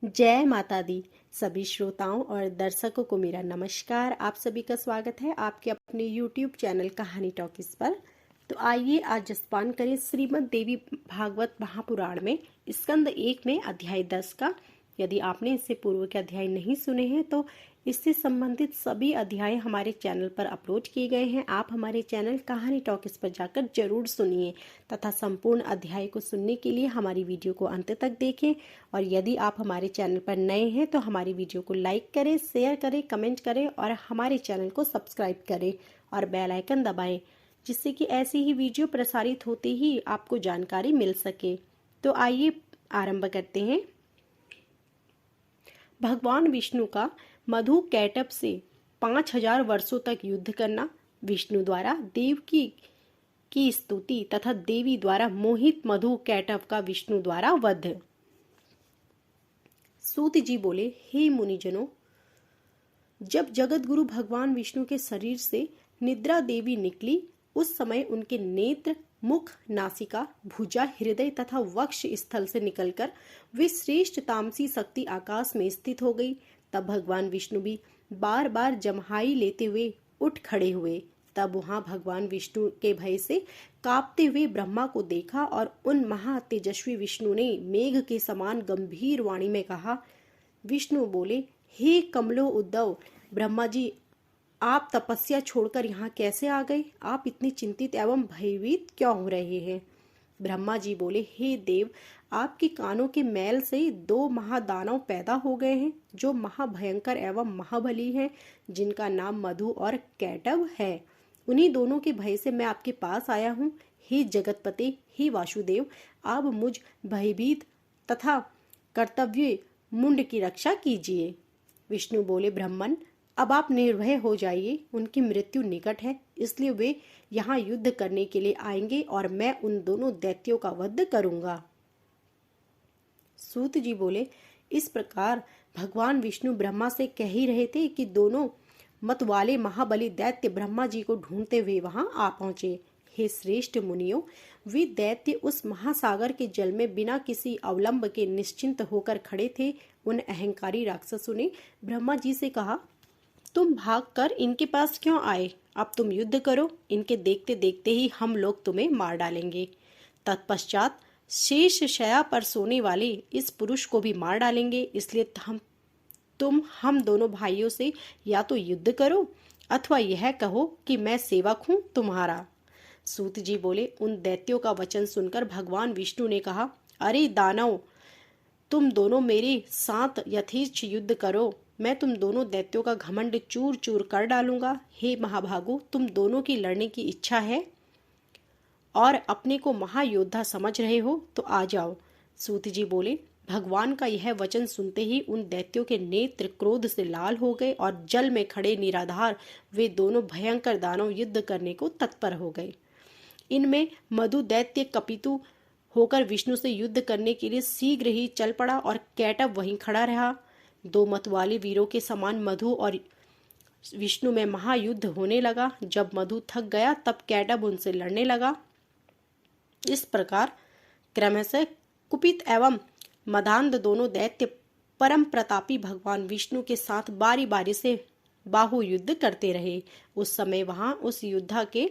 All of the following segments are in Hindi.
जय माता दी। सभी श्रोताओं और दर्शकों को मेरा नमस्कार। आप सभी का स्वागत है आपके अपने YouTube चैनल कहानी टॉकीज पर। तो आइए आज जसपान करें श्रीमद् देवी भागवत महापुराण में स्कंद 1 में अध्याय 10 का। यदि आपने इससे पूर्व के अध्याय नहीं सुने हैं तो इससे संबंधित सभी अध्याय हमारे चैनल पर अपलोड किए गए हैं। आप हमारे चैनल कहानी टॉकीज पर जाकर जरूर सुनिए तथा संपूर्ण अध्याय को सुनने के लिए हमारी वीडियो को अंत तक देखें। और यदि आप हमारे चैनल पर नए हैं तो हमारी वीडियो को लाइक करें, शेयर करें, कमेंट करें और हमारे चैनल को सब्सक्राइब करें और बेल आइकन दबाएं, जिससे कि ऐसी ही वीडियो प्रसारित होते ही आपको जानकारी मिल सके। तो आइए आरंभ करते हैं। भगवान विष्णु का मधु कैटभ से 5000 वर्षों तक युद्ध करना, विष्णु द्वारा देवकी की स्तुति तथा देवी द्वारा मोहित मधु कैटभ का विष्णु द्वारा वध। सूत जी बोले, हे मुनिजनों, जब जगत गुरु भगवान विष्णु के शरीर से निद्रा देवी निकली उस समय उनके नेत्र, मुख, नासिका, भुजा, हृदय तथा वक्ष स्थल से निकलकर वे श्रेष्ठ तामसी शक्ति आकाश में स्थित हो गई। तब भगवान विष्णु भी बार बार जम्हाई लेते हुए उठ खड़े हुए। तब वहां भगवान विष्णु के भय से कांपते हुए ब्रह्मा को देखा और उन महातेजस्वी विष्णु ने मेघ के समान गंभीर वाणी में कहा। विष्णु बोले, हे कमलो उद्धव, ब्रह्मा जी आप तपस्या छोड़कर यहाँ कैसे आ गए? आप इतने चिंतित एवं भयभीत क्यों हो रहे हैं? ब्रह्मा जी बोले, हे देव, आपके कानों के मैल से 2 महादानव पैदा हो गए हैं जो महाभयंकर एवं महाबली हैं, जिनका नाम मधु और कैटभ है। उन्हीं दोनों के भय से मैं आपके पास आया हूँ। हे जगतपते, हे वासुदेव, आप मुझ भयभीत तथा कर्तव्य मुंड की रक्षा कीजिए। विष्णु बोले, ब्राह्मण, अब आप निर्भय हो जाइए। उनकी मृत्यु निकट है, इसलिए वे यहाँ युद्ध करने के लिए आएंगे और मैं उन दोनों दैत्यों का वध करूंगा। सूत जी बोले, इस प्रकार भगवान विष्णु ब्रह्मा से कह ही रहे थे कि दोनों मत वाले महाबली दैत्य ब्रह्मा जी को ढूंढते हुए वहां आ पहुंचे। हे श्रेष्ठ मुनियों, वे दैत्य उस महासागर के जल में बिना किसी अवलंब के निश्चिंत होकर खड़े थे। उन अहंकारी राक्षसों ने ब्रह्मा जी से कहा, तुम भागकर इनके पास क्यों आए? अब तुम युद्ध करो, इनके देखते देखते ही हम लोग तुम्हें मार डालेंगे। तत्पश्चात शेष शया पर सोने वाले इस पुरुष को भी मार डालेंगे। इसलिए हम दोनों भाइयों से या तो युद्ध करो अथवा यह कहो कि मैं सेवक हूं तुम्हारा। सूत जी बोले, उन दैत्यों का वचन सुनकर भगवान विष्णु ने कहा, अरे दानव, तुम दोनों मेरे साथ यथेच्छ युद्ध करो। मैं तुम दोनों दैत्यों का घमंड चूर चूर कर डालूंगा। हे महाभागो, तुम दोनों की लड़ने की इच्छा है और अपने को महायोद्धा समझ रहे हो तो आ जाओ। सूत जी बोले, भगवान का यह वचन सुनते ही उन दैत्यों के नेत्र क्रोध से लाल हो गए और जल में खड़े निराधार वे दोनों भयंकर दानव युद्ध करने को तत्पर हो गए। इनमें मधु दैत्य कपितु होकर विष्णु से युद्ध करने के लिए शीघ्र ही चल पड़ा और कैटभ वहीं खड़ा रहा। 2 मतवाले वीरों के समान मधु और विष्णु में महायुद्ध होने लगा। जब मधु थक गया तब कैटभ उनसे लड़ने लगा। इस प्रकार क्रमशः कुपित एवं मदान्ध दोनों दैत्य परम प्रतापी भगवान विष्णु के साथ बारी बारी से बाहु युद्ध करते रहे। उस समय वहां उस युद्ध के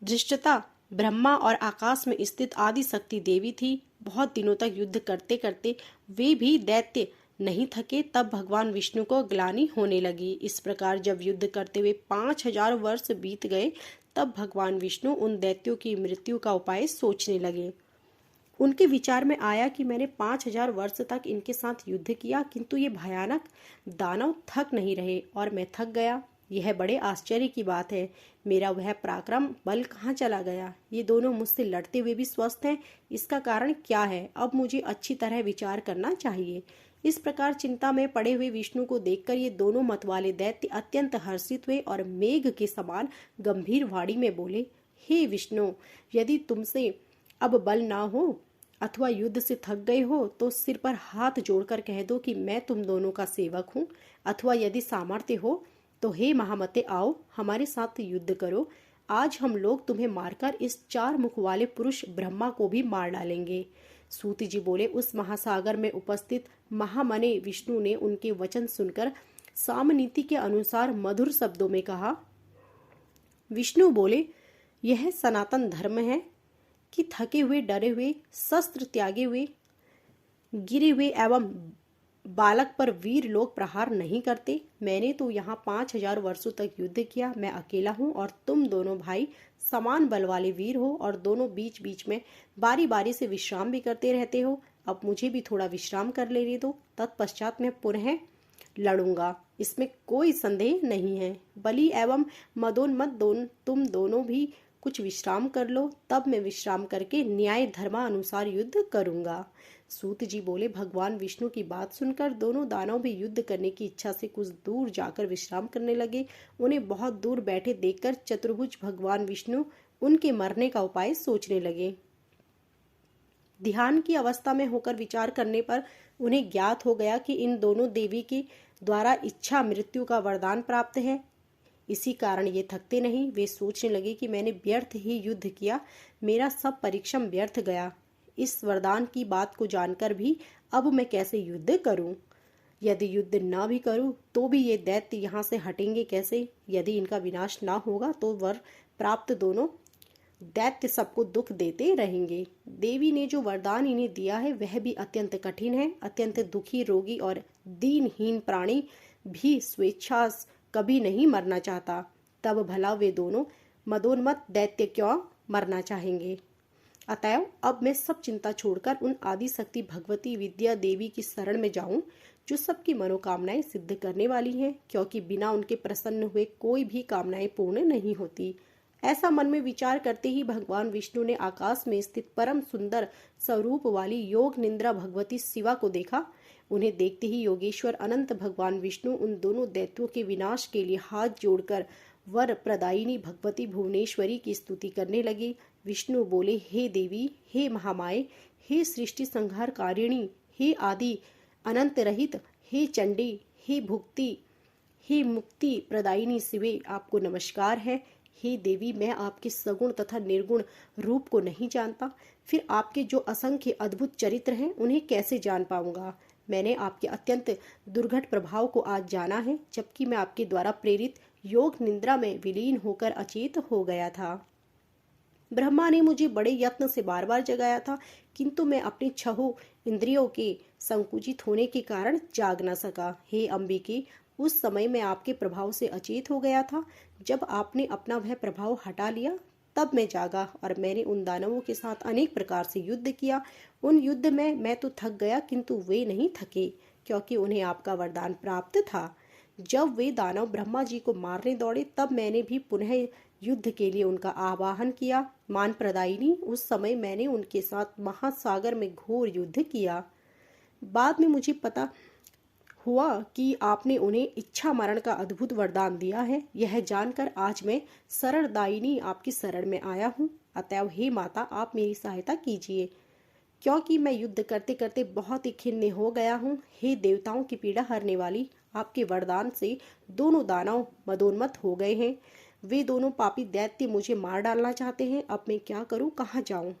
दृष्टता ब्रह्मा और आकाश में स्थित आदि शक्ति देवी थी। बहुत दिनों तक युद्ध करते करते वे भी दैत्य नहीं थके। तब भगवान विष्णु को ग्लानि होने लगी। इस प्रकार जब युद्ध करते हुए 5000 वर्ष बीत गए तब भगवान विष्णु उन दैत्यों की मृत्यु का उपाय सोचने लगे। उनके विचार में आया कि मैंने 5000 वर्ष तक इनके साथ युद्ध किया, किंतु ये भयानक दानव थक नहीं रहे और मैं थक गया। यह बड़े आश्चर्य की बात है। मेरा वह पराक्रम बल कहाँ चला गया? ये दोनों मुझसे लड़ते हुए भी स्वस्थ हैं। इसका कारण क्या है? अब मुझे अच्छी तरह विचार करना चाहिए। इस प्रकार चिंता में पड़े हुए विष्णु को देखकर ये दोनों मतवाले दैत्य अत्यंत हर्षित हुए और मेघ के समान गंभीर वाणी में बोले, हे विष्णु, यदि तुमसे अब बल ना हो अथवा युद्ध से थक गए हो तो सिर पर हाथ जोड़कर कह दो कि मैं तुम दोनों का सेवक हूँ, अथवा यदि सामर्थ्य हो तो हे महामते, आओ हमारे साथ युद्ध करो। आज हम लोग तुम्हें मारकर इस 4 मुख वाले पुरुष ब्रह्मा को भी मार डालेंगे। सूत जी बोले, उस महासागर में उपस्थित महामने विष्णु ने उनके वचन सुनकर सामनीति के अनुसार मधुर शब्दों में कहा। विष्णु बोले, यह सनातन धर्म है कि थके हुए, डरे हुए, शस्त्र त्यागे हुए, गिरे हुए एवं बालक पर वीर लोग प्रहार नहीं करते। मैंने तो यहाँ 5000 वर्षों तक युद्ध किया। मैं अकेला हूँ और तुम दोनों भाई समान बल वाले वीर हो और दोनों बीच बीच में बारी बारी से विश्राम भी करते रहते हो। अब मुझे भी थोड़ा विश्राम कर लेने दो, तत्पश्चात मैं पुनः लड़ूंगा, इसमें कोई संदेह नहीं है। बलि एवं मदोन्मत्त तुम दोनों भी कुछ विश्राम कर लो, तब मैं विश्राम करके न्याय धर्मानुसार युद्ध करूंगा। सूत जी बोले, भगवान विष्णु की बात सुनकर दोनों दानव भी युद्ध करने की इच्छा से कुछ दूर जाकर विश्राम करने लगे। उन्हें बहुत दूर बैठे देखकर चतुर्भुज भगवान विष्णु उनके मरने का उपाय सोचने लगे। ध्यान की अवस्था में होकर विचार करने पर उन्हें ज्ञात हो गया कि इन दोनों देवी के द्वारा इच्छा मृत्यु का वरदान प्राप्त है। इसी कारण ये थकते नहीं। वे सोचने लगे कि मैंने व्यर्थ ही युद्ध किया, मेरा सब परिश्रम व्यर्थ गया। इस वरदान की बात को जानकर भी अब मैं कैसे युद्ध करूं? यदि युद्ध ना भी करूं तो भी ये दैत्य यहाँ से हटेंगे कैसे? यदि इनका विनाश ना होगा तो वर प्राप्त दोनों दैत्य सबको दुख देते रहेंगे। देवी ने जो वरदान इन्हें दिया है वह भी अत्यंत कठिन है। अत्यंत दुखी, रोगी और दीनहीन प्राणी भी स्वेच्छा कभी नहीं मरना चाहता। तब भला वे दोनों मदोन्मत्त दैत्य क्यों मरना चाहेंगे? अतएव अब मैं सब चिंता छोड़कर उन आदि शक्ति भगवती विद्या देवी की शरण में जाऊं, जो सबकी मनोकामनाएं सिद्ध करने वाली हैं, क्योंकि बिना उनके प्रसन्न हुए कोई भी कामनाएं पूर्ण नहीं होती। ऐसा मन में विचार करते ही भगवान विष्णु ने आकाश में स्थित परम सुंदर स्वरूप वाली योग निद्रा भगवती शिवा को देखा। उन्हें देखते ही योगेश्वर अनंत भगवान विष्णु उन दोनों दैत्यों के विनाश के लिए हाथ जोड़कर वर प्रदायिनी भगवती भुवनेश्वरी की स्तुति करने लगे। विष्णु बोले, हे देवी, हे महामाये, हे सृष्टि संहार कारिणी, हे आदि अनंत रहित, हे चंडी, हे भुक्ति, हे मुक्ति प्रदायिनी शिवे, आपको नमस्कार है। हे देवी, मैं आपके सगुण तथा निर्गुण रूप को नहीं जानता, फिर आपके जो असंख्य अद्भुत चरित्र हैं उन्हें कैसे जान पाऊंगा? मैंने आपके अत्यंत दुर्घट प्रभाव को आज जाना है, जबकि मैं आपके द्वारा प्रेरित योग निद्रा में विलीन होकर अचेत हो गया था। ब्रह्मा ने मुझे बड़े यत्न से बार बार जगाया था, किंतु मैं अपनी छहों इंद्रियों के संकुचित होने के कारण जाग न सका। हे अंबिके, उस समय मैं आपके प्रभाव से अचेत हो गया था। जब आपने अपना वह प्रभाव हटा लिया तब मैं जागा और मैंने उन दानवों के साथ अनेक प्रकार से युद्ध किया। उन युद्ध में मैं तो थक गया, किंतु वे नहीं थके, क्योंकि उन्हें आपका वरदान प्राप्त था। जब वे दानव ब्रह्मा जी को मारने दौड़े तब मैंने भी पुनः युद्ध के लिए उनका आवाहन किया। मान प्रदायिनी, उस समय मैंने उनके साथ महासागर में घोर युद्ध किया। बाद में मुझे पता हुआ कि आपने उन्हें इच्छा मरण का अद्भुत वरदान दिया है। यह जानकर आज मैं शरण दायिनी आपकी शरण में आया हूँ। अतएव हे माता, आप मेरी सहायता कीजिए, क्योंकि मैं युद्ध करते करते बहुत ही खिन्न हो गया हूँ। हे देवताओं की पीड़ा हरने वाली, आपके वरदान से दोनों दानव मदोन्मत्त हो गए हैं। वे दोनों पापी दैत्य मुझे मार डालना चाहते हैं। अब मैं क्या करूं, कहाँ जाऊं?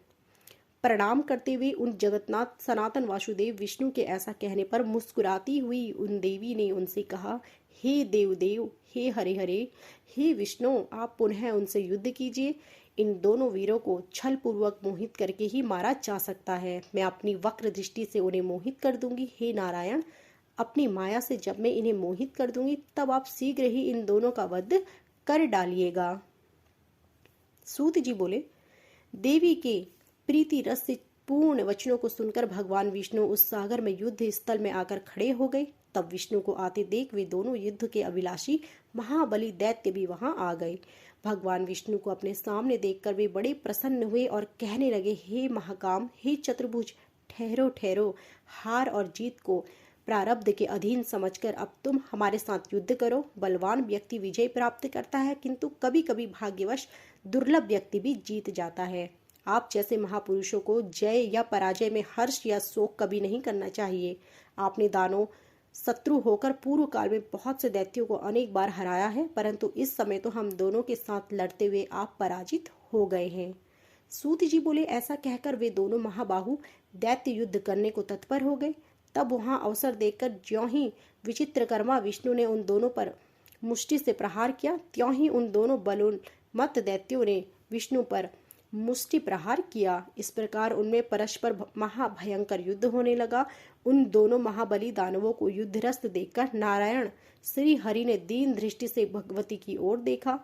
प्रणाम करते हुए उन जगन्नाथ सनातन वासुदेव विष्णु के ऐसा कहने पर मुस्कुराती हुई उन देवी ने उनसे कहा, हे देव, हे हरे हरे, हे विष्णु, आप पुनः उनसे युद्ध कीजिए। इन दोनों वीरों को छल पूर्वक मोहित करके ही मारा जा सकता है। मैं अपनी वक्र दृष्टि से उन्हें मोहित कर दूंगी। हे नारायण, अपनी माया से जब मैं इन्हें मोहित कर दूंगी तब आप शीघ्र ही इन दोनों का वध कर डालिएगा। सूत जी बोले, देवी के प्रीति रस से पूर्ण वचनों को सुनकर भगवान विष्णु उस सागर में युद्ध स्थल में आकर खड़े हो गए। तब विष्णु को आते देख वे दोनों युद्ध के अभिलाषी महाबली दैत्य भी वहां आ गए। भगवान विष्णु को अपने सामने देखकर वे बड़े प्रसन्न हुए और कहने लगे, हे महाकाम, हे चतुर्भुज, ठहरो ठहरो, हार और जीत को प्रारब्ध के अधीन समझकर अब तुम हमारे साथ युद्ध करो। बलवान व्यक्ति विजय प्राप्त करता है, किंतु कभी कभी भाग्यवश दुर्लभ व्यक्ति भी जीत जाता है। आप जैसे महापुरुषों को जय या पराजय में हर्ष या शोक कभी नहीं करना चाहिए। आपने दानों शत्रु होकर पूर्व काल में बहुत से दैत्यों को अनेक बार हराया है, परंतु इस समय तो हम दोनों के साथ लड़ते हुए आप पराजित हो गए हैं। सूत जी बोले, ऐसा कहकर वे दोनों महाबाहु दैत्य युद्ध करने को तत्पर हो गए। तब वहां अवसर देखकर ज्यों ही विचित्रकर्मा विष्णु ने उन दोनों पर मुष्टि से प्रहार किया, त्यों ही उन दोनों बलोन्मत्त दैत्यों ने विष्णु पर मुष्टि प्रहार किया। इस प्रकार उनमें परस्पर महाभयंकर युद्ध होने लगा। उन दोनों महाबली दानवों को युद्धरस्त देखकर नारायण श्री हरि ने दीन दृष्टि से भगवती की ओर देखा।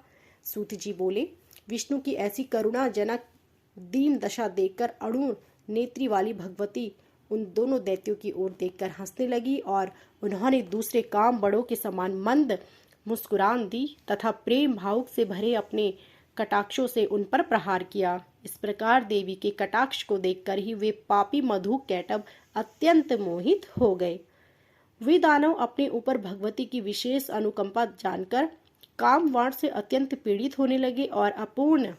सूत जी बोले, विष्णु की ऐसी करुणाजनक दीन दशा देखकर अरुण नेत्री वाली भगवती उन दोनों दैत्यों की ओर देखकर हंसने लगी और उन्होंने दूसरे काम बड़ों के समान मंद मुस्कुरान दी तथा प्रेम भावुक से भरे अपने कटाक्षों से उन पर प्रहार किया। इस प्रकार देवी के कटाक्ष को देखकर ही वे पापी मधु कैटभ अत्यंत मोहित हो गए। वे दानव अपने ऊपर भगवती की विशेष अनुकंपा जानकर कामवाण से अत्यंत पीड़ित होने लगे और अपूर्ण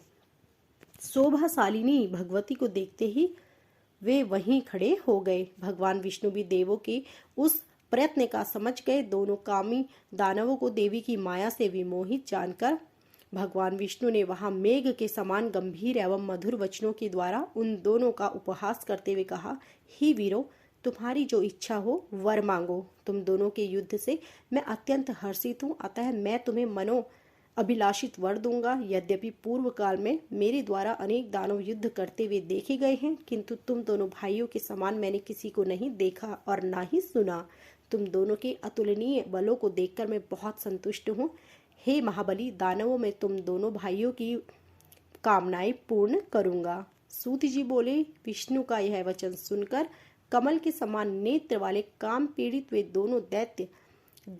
शोभाशालिनी भगवती को देखते ही वे वहीं खड़े हो गए। भगवान विष्णु भी देवों के उस प्रयत्न का समझ गए। दोनों कामी दानवों को देवी की माया से विमोहित जानकर भगवान विष्णु ने वहां मेघ के समान गंभीर एवं मधुर वचनों के द्वारा उन दोनों का उपहास करते हुए कहा, हे वीरों, तुम्हारी जो इच्छा हो वर मांगो। तुम दोनों के युद्ध से मैं अत्यंत हर्षित हूँ, अतः मैं तुम्हें मनो अभिलाषित वर दूंगा। यद्यपि पूर्व काल में मेरे द्वारा अनेक दानव युद्ध करते हुए देखे गए हैं, किंतु तुम दोनों भाइयों के समान मैंने किसी को नहीं देखा और ना ही सुना। तुम दोनों के अतुलनीय बलों को देखकर मैं बहुत संतुष्ट हूँ। हे महाबली दानवों, मैं तुम दोनों भाइयों की कामनाएं पूर्ण करूंगा। सूत जी बोले, विष्णु का यह वचन सुनकर कमल के समान नेत्र वाले काम पीड़ित वे दोनों दैत्य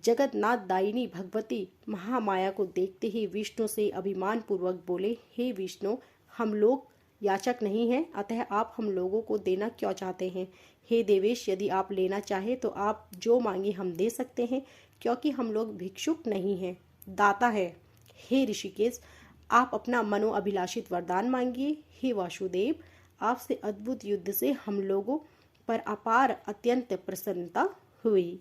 जगन्नाथ दायिनी भगवती महामाया को देखते ही विष्णु से अभिमान पूर्वक बोले, हे विष्णु, हम लोग याचक नहीं हैं, अतः आप हम लोगों को देना क्यों चाहते हैं? हे देवेश, यदि आप लेना चाहे तो आप जो मांगे हम दे सकते हैं, क्योंकि हम लोग भिक्षुक नहीं हैं, दाता है। हे ऋषिकेश, आप अपना मनो अभिलाषित वरदान मांगिए। हे वासुदेव, आपसे अद्भुत युद्ध से हम लोगों पर अपार अत्यंत प्रसन्नता हुई।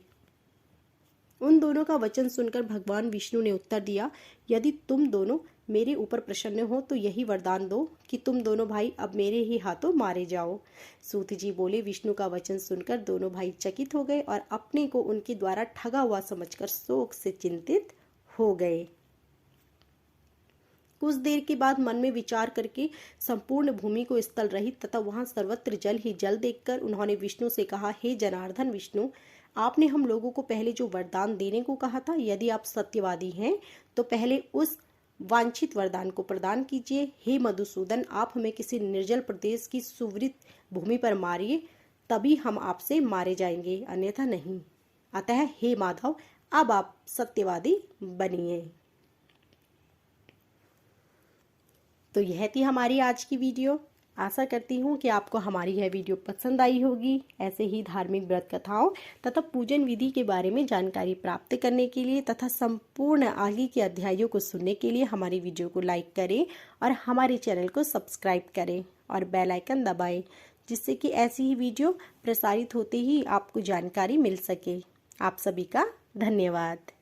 उन दोनों का वचन सुनकर भगवान विष्णु ने उत्तर दिया, यदि तुम दोनों मेरे ऊपर प्रसन्न हो तो यही वरदान दो कि तुम दोनों भाई अब मेरे ही हाथों मारे जाओ। सूत जी बोले, विष्णु का वचन सुनकर दोनों भाई चकित हो गए और अपने को उनके द्वारा ठगा हुआ समझकर शोक से चिंतित हो गए। कुछ देर के बाद मन में विचार करके संपूर्ण भूमि को स्थल रहित तथा वहां सर्वत्र जल ही जल देखकर उन्होंने विष्णु से कहा, हे जनार्दन विष्णु, आपने हम लोगों को पहले जो वरदान देने को कहा था, यदि आप सत्यवादी हैं तो पहले उस वांछित वरदान को प्रदान कीजिए। हे मधुसूदन, आप हमें किसी निर्जल प्रदेश की सुवृत भूमि पर मारिए, तभी हम आपसे मारे जाएंगे, अन्यथा नहीं। अतः हे माधव, अब आप सत्यवादी बनिए। तो यह थी हमारी आज की वीडियो। आशा करती हूँ कि आपको हमारी यह वीडियो पसंद आई होगी। ऐसे ही धार्मिक व्रत कथाओं तथा पूजन विधि के बारे में जानकारी प्राप्त करने के लिए तथा संपूर्ण आगे के अध्यायों को सुनने के लिए हमारी वीडियो को लाइक करें और हमारे चैनल को सब्सक्राइब करें और बेल आइकन दबाएं, जिससे कि ऐसी ही वीडियो प्रसारित होते ही आपको जानकारी मिल सके। आप सभी का धन्यवाद।